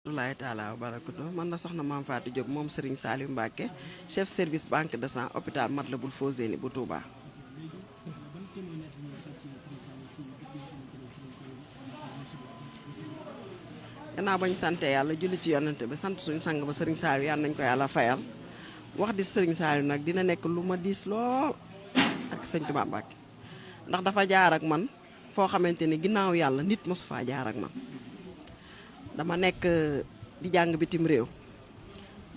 Rahmatullahi taala wa barakatu man la soxna Mame Fatou Diop moom Serigne Saliou Mbacké chef service banque de sang hôpital Matlaboul Fawzeyni bu Touba. gannaaw bañ sante yàlla julli ci yonante bi sant suñu sang ba Serigne Saliou yàlla nañ ko yàlla fayal wax di Serigne Saliou nag dina nekk lu ma diis lool ak sëñ Touba Mbacké ndax dafa jaar ak man foo xamante ni ginnaaw yàlla nit mosu faa jaar ak man. dama nekk di jàng bitim réew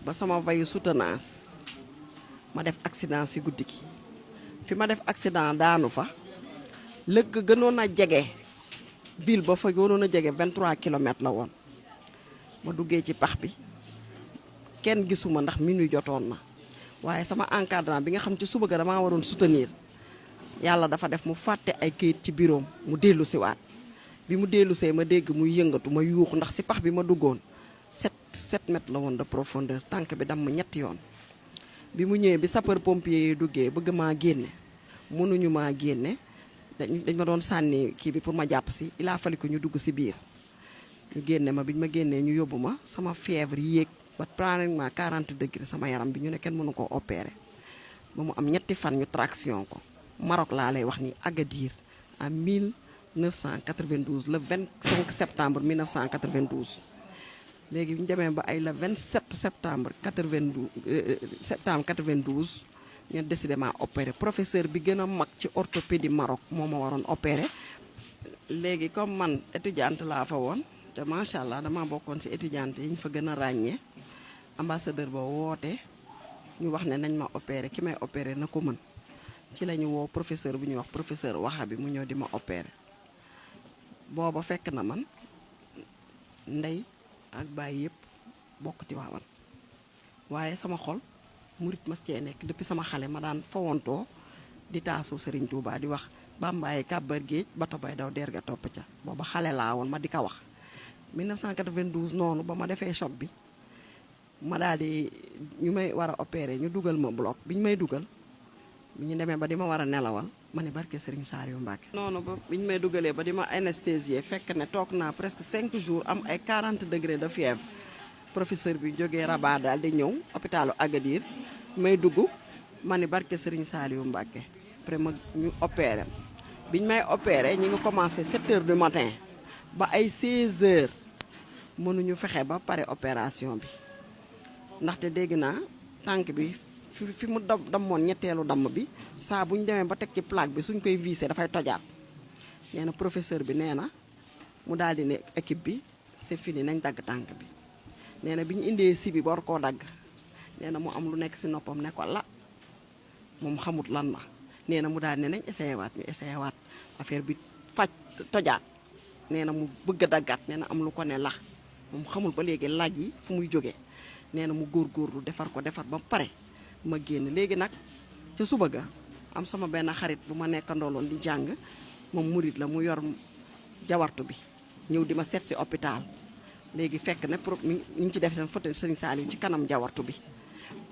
ba sama vayu soutenance ma def accident ci guddi gi fi ma def accident daanu fa lëgg gënoon a jege ville ba fa gënoon a jege 23 kilomètres la woon ma duggee ci pax bi kenn gisuma ndax minuit jotoon na waaye sama encadrant bi nga xam ci suba ga damaa waroon soutenir yàlla dafa def mu fàtte ay këyit ci bureau mu dellu siwaat bi mu dellu see ma dégg muy yëngatu ma yuuxu ndax ci pax bi ma duggoon 7 mètres la woon de profondeur tànk bi damm ñetti yoon bi mu ñëwee bi sapeur pompier yi duggee bëgg maa génne mënuñu maa génne dañ ma doon sànni kii bi pour ma jàpp si il a fallu que ñu dugg si biir ñu génne ma bi ñu ma génnee ñu yóbbu ma sama fièvre yéeg ba pratiquement 40 degré sama yaram bi ñu ne kenn mënu ko opérer ba mu am ñetti fan ñu traction ko Maroc laa lay wax ni Agadir en 1992 le 25 septembre 1992 léegi bi ñu demee ba ay le 27 septembre 92 ñu décidé ma opéré professeur bi gën a mag ci orthopédie Maroc moo ma waroon opéré léegi comme man étudiante laa fa woon te macha allah dama bokkoon ci étudiante yi ñu fa gën a ràññee ambassadeur ba woote ñu wax ne nañ ma opéré ki may opéré na ko mën ci la ñu woo professeur bu ñuy wax professeur waxa bi mu ñëw di ma opéré booba fekk na man ndey ak baay yëpp bokk ci waawan waaye sama xol murit mas cee nekk depuis sama xale ma daan fawantoo di taasu Serigne Touba di wax bambaay kàbbar géej bato bay daw der ga topp ca booba xale laa woon ma di ko wax 1992 noonu ba ma defee choc bi ma daal di ñu may war a opéré ñu dugal ma bloc bi ñu may dugal bi ñu demee ba di ma war a nelawal ma ne barke Serigne Saliou Mbacké noonu ba bi ñu may dugalee ba di ma anesthésier fekk ne toog naa presque 5 jours am ay 40 degré de fièvre professeur bi jógee Rabat daal di ñëw hôpitalu Agadir may dugg ma ne barke Serigne Saliou Mbacké après ma ñu opéré bi ñu may opéré ñi ngi commencé 7 heures du matin ba ay 16 heures mënuñu fexe ba pare opération bi ndaxte dégg naa tànk bi fi mu dammoon ñetteelu damm bi saa bu ñu demee ba teg ci plaque bi suñ koy visé dafay tojaat nee na professeur bi nee na mu daal di ne équipe bi c'est fini nañ dagg tànk bi nee na bi ñu indee si bi war koo dagg nee na mu am lu nekk si noppam ne ko la moom xamut lan la nee na mu daal ne nañ essayé waat ñu essayé waat affaire bi faj tojaat nee na mu bëgg a daggaat nee na am lu ko ne la moom xamul ba léegi laaj yi fu muy jógee nee na mu góorgóorlu defar ko defar ba pare ma génn léegi nag ca suba ga am sama benn xarit bu ma nekkandooloon di jàng moom murit la mu yor jawartu bi ñëw di ma seet si hôpital léegi fekk ne mi ngi ci def seen photo Serigne Saliou ci kanam jawartu bi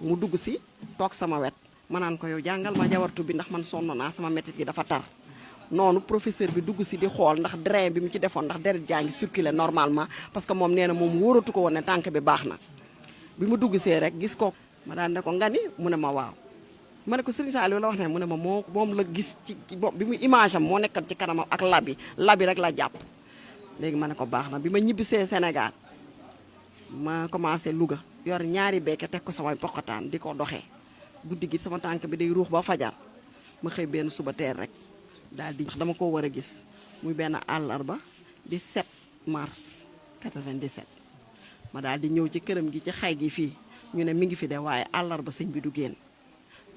mu dugg si toog sama wet ma naan ko yow jàngal ma jawartu bi ndax man sonn naa sama métit gi dafa tar noonu professeur bi dugg si di xool ndax drain bi mu ci defoon ndax deret jaa ngi circuler normalement parce que moom nee na moom wóoratu ko woon ne tànk bi baax na bi mu dugg see rek gis ko ma daan ne ko nga ni mu ne ma waaw ma ne ko Serigne Saliou la wax ne mu ne ma moom la gis ci bi mu image am moo nekkat ci kanamam ak labi rek la jàpp léegi ma ne ko baax na bi ma ñibbisee Sénégal ma commencé Louga yor ñaari beeke teg ko samay poqataan di ko doxee guddi gi sama tànk bi day ruux ba fajar ma xëy benn suba teel rek daal di dama ko war a gis muy benn àllarba di 7 mars 97 ma daal di ñëw ci këram gi ci xay gi fii ñu ne mi ngi fi de waaye àllarba sëñ bi du génn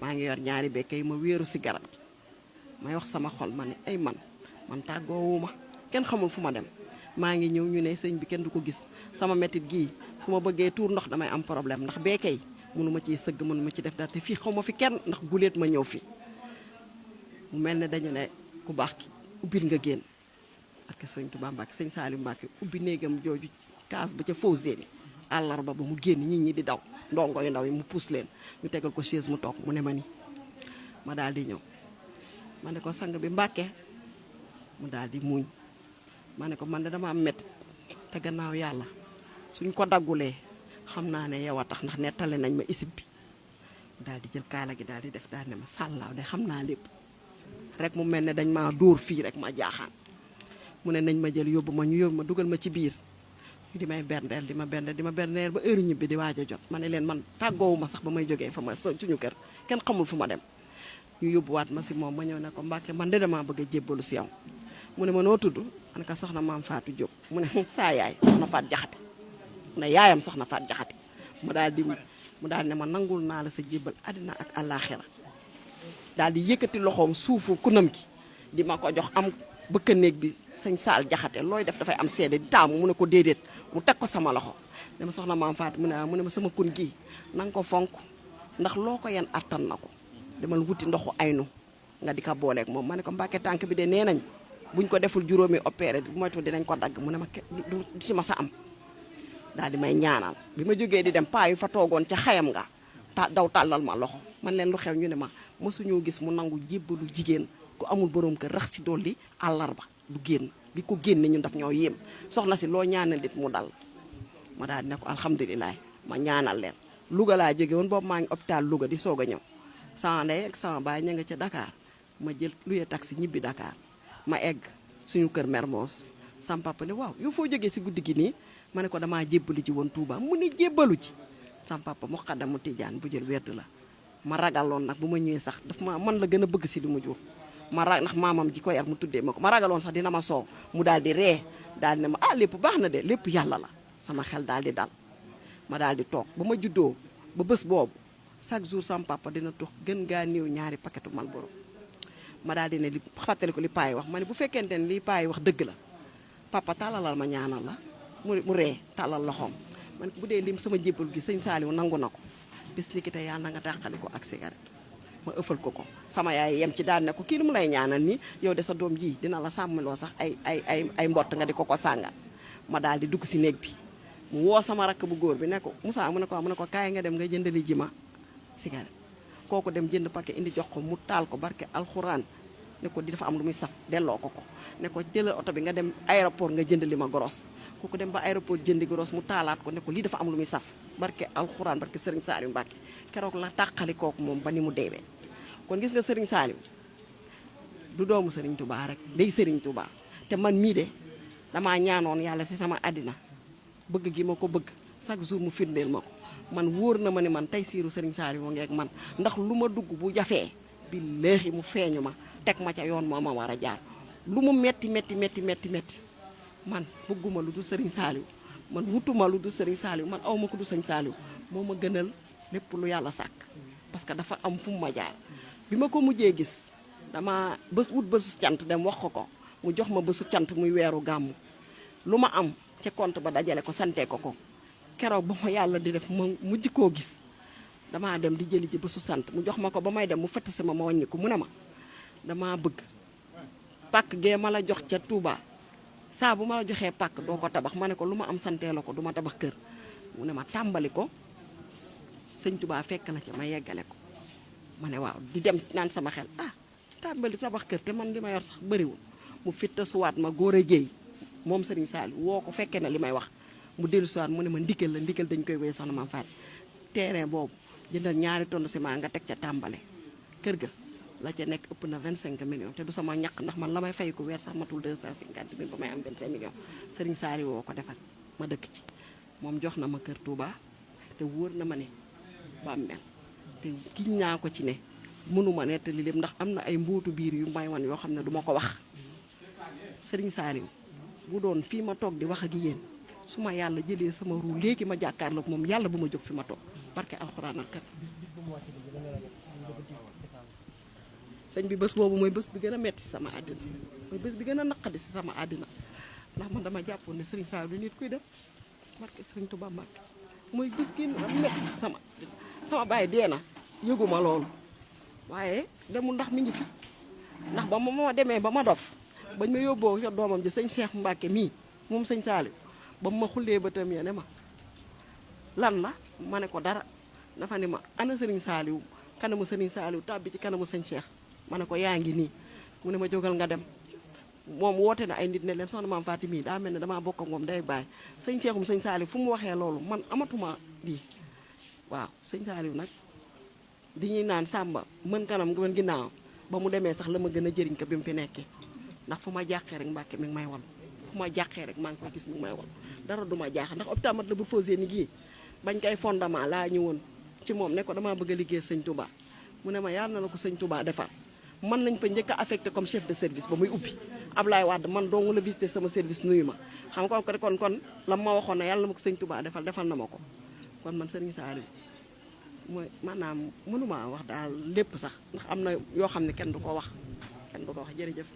maa ngi yor ñaari bekke yi ma wéeru si garab gi may wax sama xol ma ne ay man tàggoowuma kenn xamul fu ma dem maa ngi ñëw ñu ne sëñ bi kenn du ko gis sama métit gii fu ma bëggee tuur ndox damay am problème ndax bekke yi mënu ma ciy sëgg mënu ma ci def dara te fii xaw ma fi kenn ndax guleet ma ñëw fi mu mel ne dañu ne ku baax ki ubbil nga génn ak sëñ Touba Mbacké sëñ Saliou Mbacké ubbi néegam jooju kaas ba ca Fawzeyni àllarba ba mu génn nit ñi di daw ndongo yu ndaw yi mu pousse leen ñu tegal ko chaise mu toog mu ne ma ni ma daal di ñëw ma ne ko sang bi Mbacké mu daal di muuñ ma ne ko man de dama am métti te gannaaw yàlla suñ ko daggulee xam naa ne yow a tax ndax nettali nañ ma isib bi daal di jël kaala gi daal di def daal ne ma sàllaaw de xam naa lépp rek mu mel ne dañ maa dóor fii rek ma jaaxaan mu ne nañ ma jël yóbbu ma ñu yóbbu ma dugal ma ci biir di may berndeel di ma berndeel ba heure ñibbi di waaj a jot ma ne leen man tàggoowu ma sax ba may jógee fa ma suñu kër kenn xamul fu ma dem ñu yóbbuwaat ma si moom ma ñëw ne ko Mbàkke man de damaa bëgg a jébbalu si yow mu ne ma noo tudd man ka soxna maam Fatou Diop mu ne saa yaay soxna Faat Jaxate mu ne yaayam soxna Faat Jaxate mu daal ne ma nangul naa la sa jébbal àddina ak àllaaxira daal di yëkkati loxoom suufu kunam gi di ma ko jox am bëkk néeg bi sëñ Saal Jaxate looy def dafay am seede di taamu mu ne ko déedéet mu teg ko sama loxo ne ma soxna maam Fatou mu ne ma sama kun gii na nga ko fonk ndax loo ko yan attan na ko demal wuti ndoxu aynu nga di ko booleeg moom ma ne ko Mbàkke tànk bi de nee nañ buñ ko deful juróomi opéré bu moytu dinañ ko dagg mu ne ma du ci ma sa am daal di may ñaanal bi ma jógee di dem paa yu fa toogoon ca xayam nga daw tàllal ma loxo man leen lu xew ñu ne ma mësuñoo gis mu nangu jébbalu jigéen ku amul borom kër rax ci dolli àllarba du génn bi ko génne ñun daf ñoo yéem soxna si loo ñaanal dit mu dal ma daal di ne ko alhamdulilah ma ñaanal leen Louga laa jóge woon boobu maa ngi hôpital Louga di soog a ñëw sama ndey ak sama baay ña nga ca Dakar ma jël luye taxi ñibbi Dakar ma egg suñu kër Mermoz sam papa ne waaw yow foo jógee si guddi gi nii ma ne ko damaa jébbalu ji woon Touba mu ne jébbalu ci sam papa mu xaddamu Tijaan bu jël werd la ma ragaloon nag bu ma ñëwee sax daf ma man la gën a bëgg si li mu jur ndax maamam ji ko yar mu tuddee ma ko ma ragaloon sax dina ma soow mu daal di ree daal di ne ma lépp baax na de lépp yàlla la sama xel daal di dal ma daal di toog ba ma juddoo ba bés boobu chaque jour sam papa dina tox gën gaa néew ñaari paquetu Malboro ma daal di ne li fàttali ko li paay wax ma ne bu fekkente ne li paay wax dëgg la papa tàllalal ma ñaanal la mu ree tàllal loxoom man bu dee lim sama jébbal gi sëñ Saaliw nangu na ko bis ni ki te yàlla na nga dàqali ko ak cigarette ma ëffal ko sama yaay yem ci daal ne ko kii lu mu lay ñaanal nii yow de sa doom ji dina la sàmmloo sax ay mbott nga di ko sàngal ma daal di dugg si néeg bi mu woo sama rakk bu góor bi ne ko Moussa mu ne ko kaay nga dem nga jëndali ji ma cigarette kooku dem jënd paquet indi jox ko mu taal ko barke alxuraan ne ko di dafa am lu muy saf delloo ko ne ko jëlal oto bi nga dem aéroport nga jëndali ma goros kooku dem ba aéroport jëndi goros mu taalaat ko ne ko lii dafa am lu muy saf barke alxuraan barke Serigne Saliou Mbacke keroog la tàqali kooku moom ba ni mu deewee kon gis nga Serigne Saliou du doomu Serigne Touba rek day Serigne Touba te man mii de damaa ñaanoon yàlla si sama àddina bëgg gi ma ko bëgg chaque jour mu firndeel ma ko man wóor na ma ne man tey siiru Serigne Saliou moo ngi ak man ndax lu ma dugg bu jafee billaahi mu feeñu ma teg ma ca yoon moo ma war a jaar lu mu metti man bëgguma lu du Serigne Saliou man wutuma lu du Serigne Saliou man awma ko du Serigne Saliou moo ma gënal lépp lu yàlla sàkk parce que dafa am fu mu ma jaar bi ma ko mujjee gis dama wut bésu cant dem wax ko mu jox ma bésu cant muy weeru gàmmu lu ma am ca compte ba dajale ko sante ko keroog ba ma yàlla di def ma mujj koo gis damaa dem di jëli ji bésu sant mu jox ma ko ba may dem mu fett sama ma wàññi ko mu ne ma dama bëgg pàkk gee ma la jox ca Touba saa bu ma la joxee pàkk doo ko tabax ma ne ko lu ma am santee la ko du ma tabax kër mu ne ma tàmbali ko sëñ Touba fekk na ca ma yeggale ko ma ne waaw di dem naan sama xel tàmbali tabax kër te man li ma yor sax bëriwul mu fitta suwaat ma góor a jéey moom Serigne Saliou woo ko fekkee na li may wax mu dellu suwaat mu ne ma ndigal dañ koy wéy soxna Mame Faty terrain boobu jëndal 2 tonnes ciment nga teg ca tàmbale kër ga la ca nekk ëpp na 25 millions te du sama ñaq ndax man la may fay ko weer sax matul 250 000 ba may am 25 millions Serigne Saliou woo ko defal ma dëkk ci moom jox na ma kër Touba te wóor na ma ne bàmmeel te giñ naa ko ci ne mënuma nettali lépp ndax am na ay mbóotu biir yu may wan yoo xam ne du ma ko wax Serigne Saliou bu doon fii ma toog di wax ak yéen su ma yàlla jëlee sama ruu léegi ma jàkkaarloog moom yàlla bu ma jóg fi ma toog barke alxuraan ak kat sëñ bi bés boobu mooy bés bi gën a metti si sama àddina mooy bés bi gën a naqadi si sama àddina ndax man dama jàppoon ne Serigne Saliou du nit kuy dem barke Serigne Touba Mbacke mooy bés gi a metti si sama baay dee na yëguma loolu waaye demul ndax mi ngi fi ndax ba ma demee ba ma dof bañ ma yóbboo ca doomam ji sëñ Cheikh Mbacke mii moom sëñ Saliou ba ma xullee bëtam ya ne ma lan la ma ne ko dara dafa ne ma ana Serigne Saliou kanamu Serigne Saliou tàbbi ci kanamu sëñ Cheikh ma ne ko yaa ngi nii mu ne ma jógal nga dem moom woote na ay nit ne leen soxna maam Faty mii daa mel ne damaa bokk ak moom day bàyyi sëñ Cheikhoum sëñ Saliou fu mu waxee loolu man amatuma lii waaw sëñ Saliou nag di ñuy naan sàmba mën kanam mën ginnaaw ba mu demee sax la ma gën a jëriñ ko bi mu fi nekkee ndax fu ma jàqee rek Mbàkke mi ngi may wal fu ma jàqee rek maa ngi koy gis mi ngi may wal dara du ma jaaxal ndax hôpital Matlaboul Fawzeyni gii bañ koy fondement laa ñëwoon ci moom ne ko damaa bëgg a liggéey sëñ Touba mu ne ma yàlla na la ko sëñ Touba defal man lañ fa njëkk a affecté comme chef de service ba muy ubbi Ablaye Wade man dong la visité sama service nuyu ma xam nga kon la ma waxoon ne yàlla na ma ko sëñ Touba defal na ma ko kon man sëriñ Saliou mooy maanaam mënuma wax daal lépp sax ndax am na yoo xam ne kenn du ko wax jërëjëf